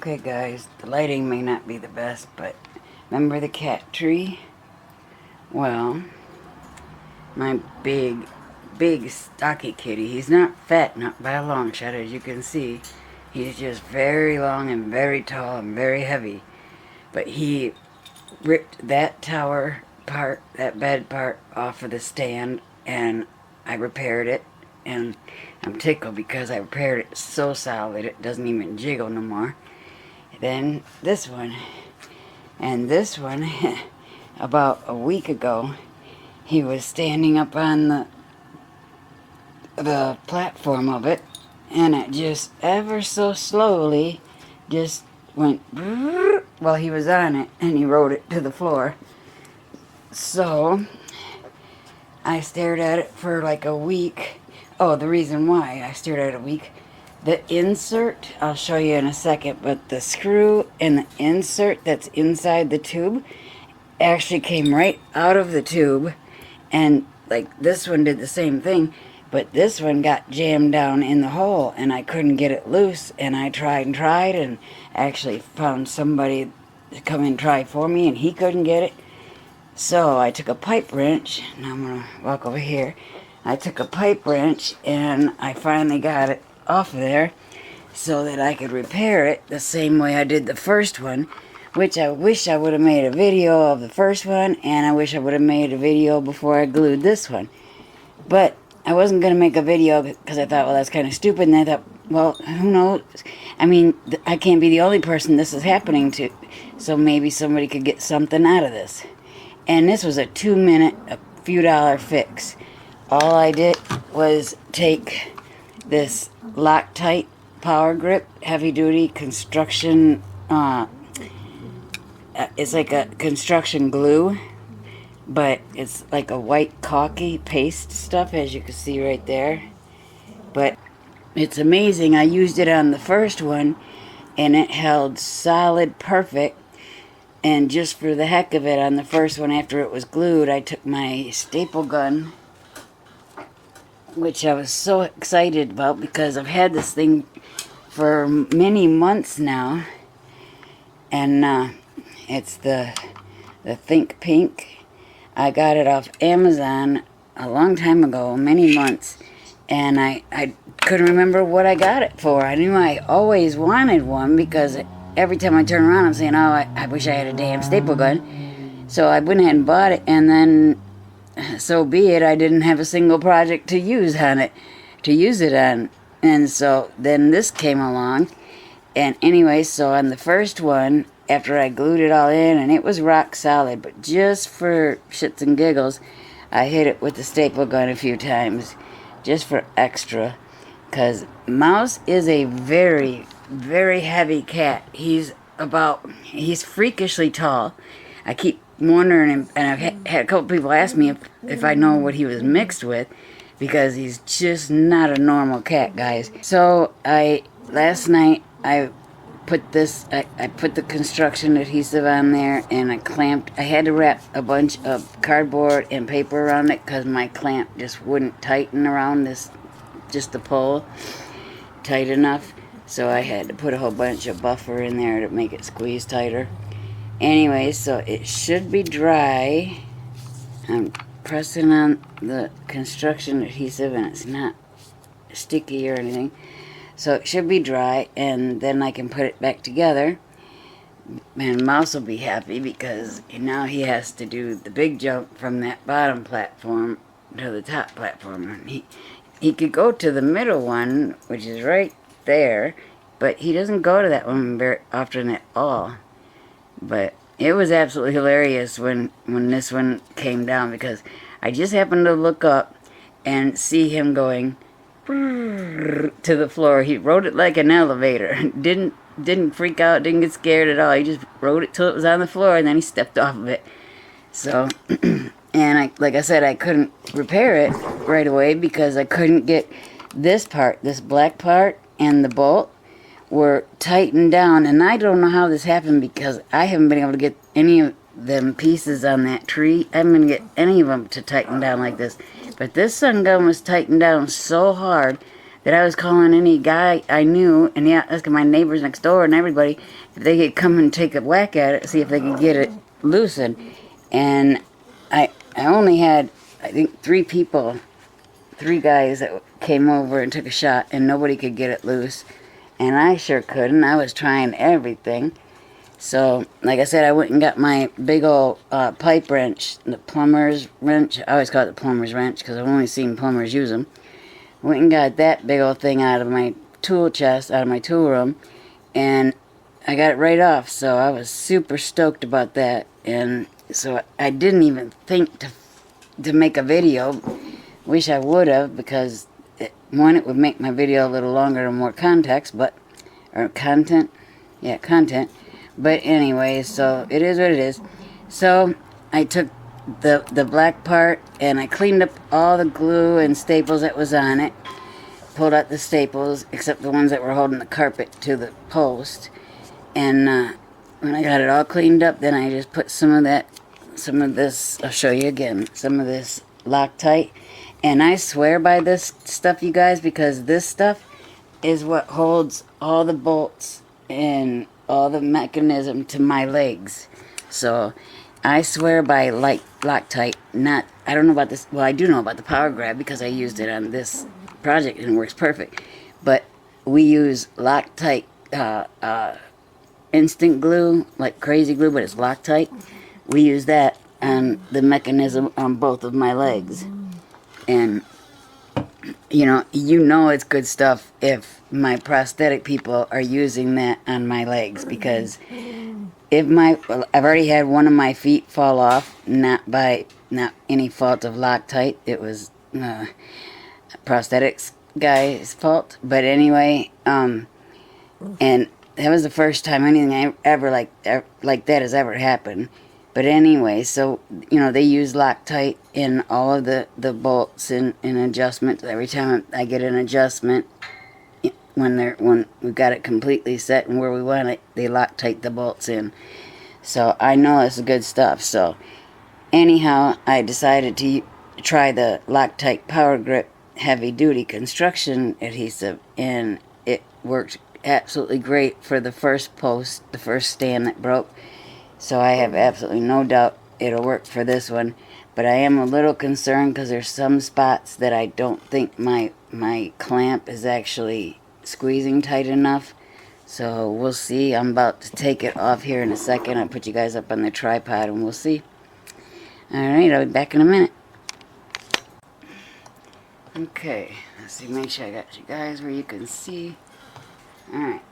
Okay guys, the lighting may not be the best, but remember the cat tree? Well, my big stocky kitty, he's not fat, not by a long shot, as you can see. He's just very long and very tall and very heavy. But he ripped that tower part, that bed part, off of the stand, and I repaired it. And I'm tickled because I repaired it so solid it doesn't even jiggle no more. Then this one, and this one, about a week ago, he was standing up on the platform of it, and it just ever so slowly just went while he was on it, and he rode it to the floor. So I stared at it for like a week. Oh, the reason why I stared at it a week, the insert, I'll show you in a second, but the screw and the insert that's inside the tube actually came right out of the tube, and like this one did the same thing, but this one got jammed down in the hole and I couldn't get it loose, and I tried and actually found somebody to come and try for me, and he couldn't get it. So I took a pipe wrench, now I'm going to walk over here. I took a pipe wrench and I finally got it off of there so that I could repair it the same way I did the first one, which I wish I would have made a video of the first one, and I wish I would have made a video before I glued this one. But I wasn't going to make a video because I thought, well, that's kind of stupid, and I thought, well, who knows? I mean, I can't be the only person this is happening to, so maybe somebody could get something out of this. And this was a 2-minute, a few dollar fix. All I did was take this Loctite power grip, heavy duty construction, it's like a construction glue, but it's like a white caulky paste stuff, as you can see right there. But it's amazing, I used it on the first one and it held solid perfect. And just for the heck of it, on the first one after it was glued, I took my staple gun, which I was so excited about because I've had this thing for many months now, and it's the Think Pink. I got it off Amazon a long time ago, many months, and I couldn't remember what I got it for. I knew I always wanted one because every time I turn around I'm saying, oh, I wish I had a damn staple gun. So I went ahead and bought it, and then so be it, I didn't have a single project to use it on. And so then this came along, and anyway, so on the first one, after I glued it all in, and it was rock solid, but just for shits and giggles, I hit it with the staple gun a few times, just for extra, because Mouse is a very, very heavy cat. He's freakishly tall. I keep wondering, and I've had a couple people ask me if I know what he was mixed with, because he's just not a normal cat, guys. So last night I put the construction adhesive on there, and I had to wrap a bunch of cardboard and paper around it because my clamp just wouldn't tighten around just the pole tight enough. So I had to put a whole bunch of buffer in there to make it squeeze tighter. Anyway, so it should be dry. I'm pressing on the construction adhesive and it's not sticky or anything. So it should be dry, and then I can put it back together. And Mouse will be happy because now he has to do the big jump from that bottom platform to the top platform. He could go to the middle one, which is right there, but he doesn't go to that one very often at all. But it was absolutely hilarious when this one came down, because I just happened to look up and see him going to the floor. He rode it like an elevator. Didn't freak out, didn't get scared at all. He just rode it till it was on the floor, and then he stepped off of it. So, and like I said, I couldn't repair it right away because I couldn't get this part, this black part, and the bolt were tightened down, and I don't know how this happened because I haven't been able to get any of them pieces on that tree. I haven't been able to get any of them to tighten down like this. But this sun gun was tightened down so hard, that I was calling any guy I knew, and yeah, asking my neighbors next door and everybody if they could come and take a whack at it, see if they could get it loosened. And I only had, I think, 3 people, 3 guys that came over and took a shot, and nobody could get it loose. And I sure couldn't. I was trying everything. So, like I said, I went and got my big old pipe wrench, the plumber's wrench. I always call it the plumber's wrench because I've only seen plumbers use them. Went and got that big old thing out of my tool chest, out of my tool room, and I got it right off. So I was super stoked about that. And so I didn't even think to make a video. Wish I would have, because one, it would make my video a little longer and more context, or content. Yeah, content. But anyway, so it is what it is. So I took the black part and I cleaned up all the glue and staples that was on it. Pulled out the staples, except the ones that were holding the carpet to the post. And when I got it all cleaned up, then I just put some of this, I'll show you again, some of this Loctite. And I swear by this stuff, you guys, because this stuff is what holds all the bolts and all the mechanism to my legs. So I swear by Loctite. I don't know about this. Well, I do know about the Power Grab because I used it on this project and it works perfect. But we use Loctite instant glue, like crazy glue, but it's Loctite. We use that on the mechanism on both of my legs. And you know it's good stuff if my prosthetic people are using that on my legs, because I've already had one of my feet fall off, not any fault of Loctite. It was prosthetics guy's fault. But anyway, and that was the first time anything I ever like that has ever happened. But anyway, so, they use Loctite in all of the bolts and adjustments. Every time I get an adjustment, when we've got it completely set and where we want it, they Loctite the bolts in. So I know it's good stuff. So anyhow, I decided to try the Loctite Power Grip Heavy Duty Construction Adhesive, and it worked absolutely great for the first post, the first stand that broke. So I have absolutely no doubt it'll work for this one. But I am a little concerned because there's some spots that I don't think my clamp is actually squeezing tight enough. So we'll see. I'm about to take it off here in a second. I'll put you guys up on the tripod and we'll see. Alright, I'll be back in a minute. Okay, let's see, make sure I got you guys where you can see. Alright.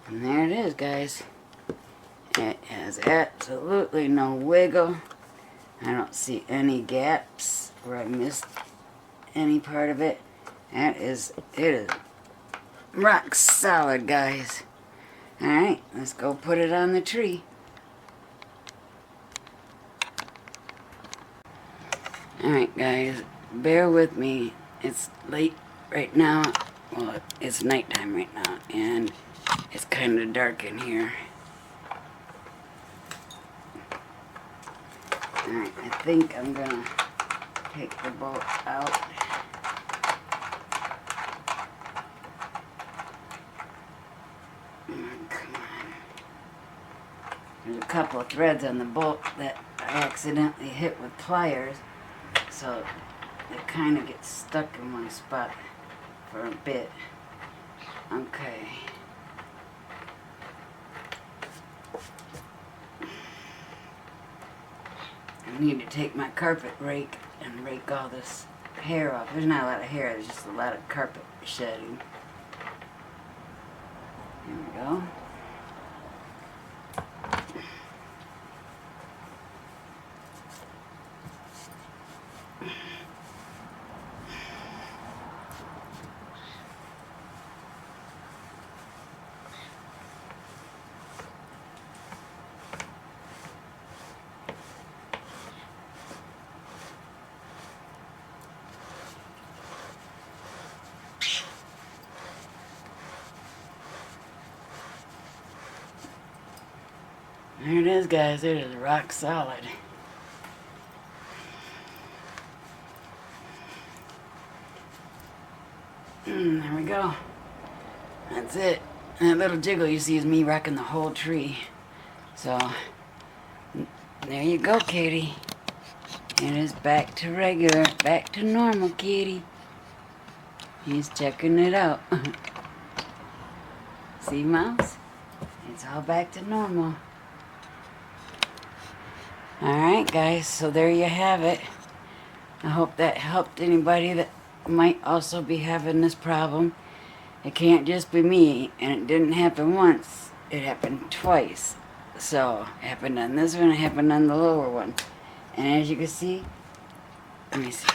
And there it is, guys. It has absolutely no wiggle. I don't see any gaps where I missed any part of it. It is rock solid, guys. Alright, let's go put it on the tree. Alright, guys, bear with me. It's late right now. Well, it's nighttime right now, and it's kind of dark in here. Alright, I think I'm gonna take the bolt out. Come on. There's a couple of threads on the bolt that I accidentally hit with pliers, so it kind of gets stuck in one spot for a bit. Okay. I need to take my carpet rake and rake all this hair off. There's not a lot of hair, there's just a lot of carpet shedding. Here we go. There it is, guys. It is rock solid. There we go. That's it. That little jiggle you see is me rocking the whole tree. So, there you go, Katie. It is back to regular, back to normal, Katie. He's checking it out. See, Mouse? It's all back to normal. Alright, guys, so there you have it. I hope that helped anybody that might also be having this problem. It can't just be me, and it didn't happen once. It happened twice. So, it happened on this one, it happened on the lower one. And as you can see, let me see.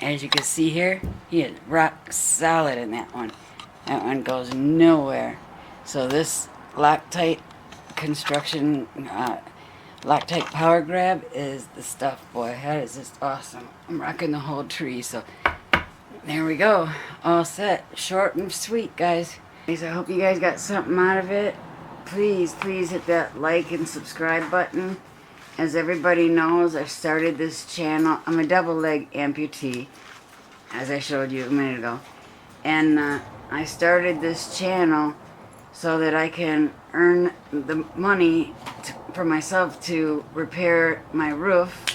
As you can see here, he is rock solid in that one. That one goes nowhere. So this Loctite construction, Loctite power grab is the stuff, boy. That is just awesome. I'm rocking the whole tree, so there we go. All set. Short and sweet, guys. I hope you guys got something out of it. Please hit that like and subscribe button. As everybody knows, I started this channel. I'm a double leg amputee, as I showed you a minute ago. And I started this channel so that I can earn the money for myself to repair my roof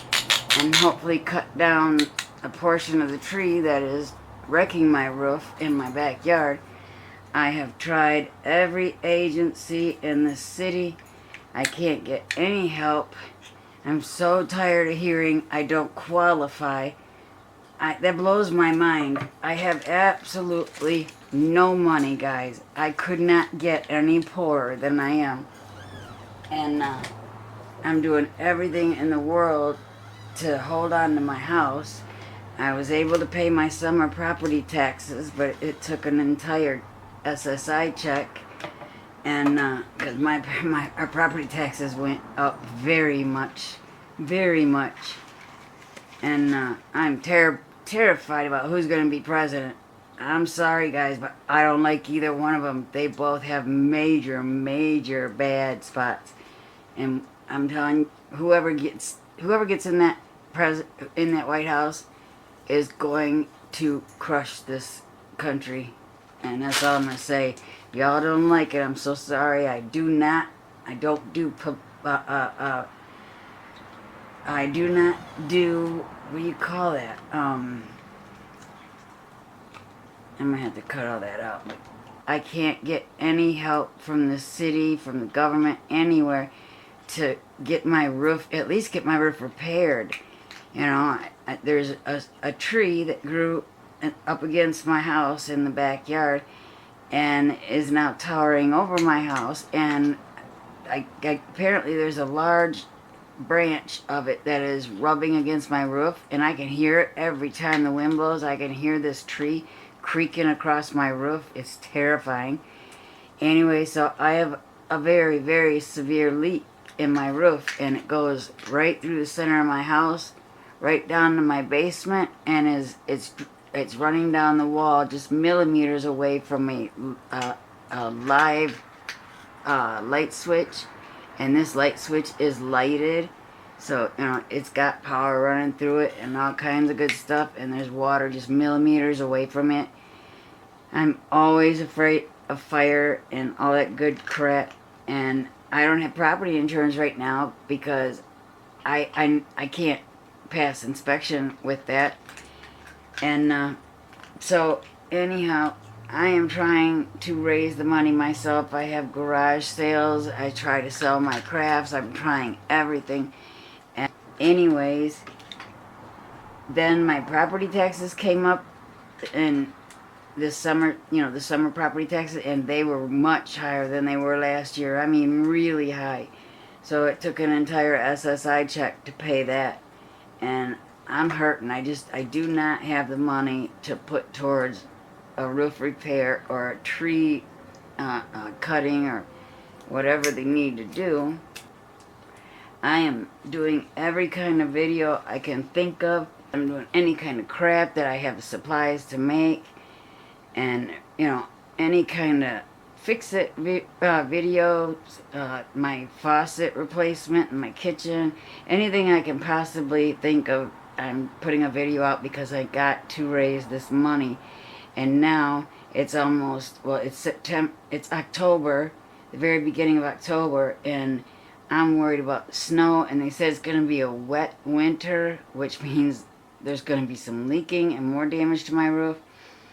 and hopefully cut down a portion of the tree that is wrecking my roof in my backyard. I have tried every agency in the city. I can't get any help. I'm so tired of hearing I don't qualify. That blows my mind. I have absolutely no money, guys. I could not get any poorer than I am. And I'm doing everything in the world to hold on to my house. I was able to pay my summer property taxes, but it took an entire SSI check. And because our property taxes went up very much. And I'm terrified about who's going to be president. I'm sorry, guys, but I don't like either one of them. They both have major bad spots. And I'm telling you, whoever gets in that White House is going to crush this country. And that's all I'm going to say. If y'all don't like it, I'm so sorry. I do not do, what do you call that? I'm going to have to cut all that out. But I can't get any help from the city, from the government, anywhere to get my roof, at least get my roof repaired. You know, there's a tree that grew up against my house in the backyard and is now towering over my house, and apparently there's a large branch of it that is rubbing against my roof, and I can hear it every time the wind blows. I can hear this tree creaking across my roof. It's terrifying. Anyway, so I have a very severe leak in my roof, and it goes right through the center of my house, right down to my basement, and it's running down the wall just millimeters away from a live light switch. And this light switch is lighted, so you know it's got power running through it and all kinds of good stuff, and there's water just millimeters away from it. I'm always afraid of fire and all that good crap, and I don't have property insurance right now because I can't pass inspection with that. And so anyhow, I am trying to raise the money myself. I have garage sales. I try to sell my crafts. I'm trying everything. And anyways, then my property taxes came up in this summer, you know, the summer property taxes, and they were much higher than they were last year. I mean, really high. So it took an entire SSI check to pay that. And I'm hurting. I do not have the money to put towards a roof repair or a tree cutting or whatever they need to do. I am doing every kind of video I can think of. I'm doing any kind of crap that I have supplies to make, and you know, any kind of fix-it videos, my faucet replacement in my kitchen, anything I can possibly think of. I'm putting a video out because I got to raise this money, and now it's almost, well, it's September, it's October, the very beginning of October, and I'm worried about snow, and they said it's going to be a wet winter, which means there's going to be some leaking and more damage to my roof.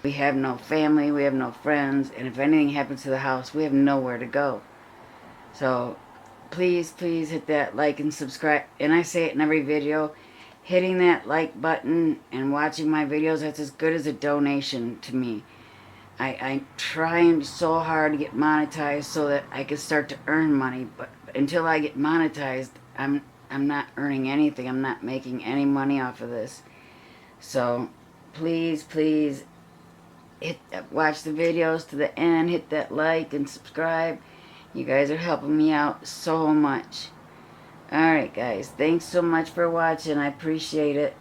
We have no family, we have no friends, and if anything happens to the house, we have nowhere to go. So please, please hit that like and subscribe. And I say it in every video, hitting that like button and watching my videos, that's as good as a donation to me. I'm trying so hard to get monetized so that I can start to earn money, but until I get monetized, I'm not earning anything. I'm not making any money off of this. So please, please watch the videos to the end, hit that like and subscribe. You guys are helping me out so much. Alright guys, thanks so much for watching. I appreciate it.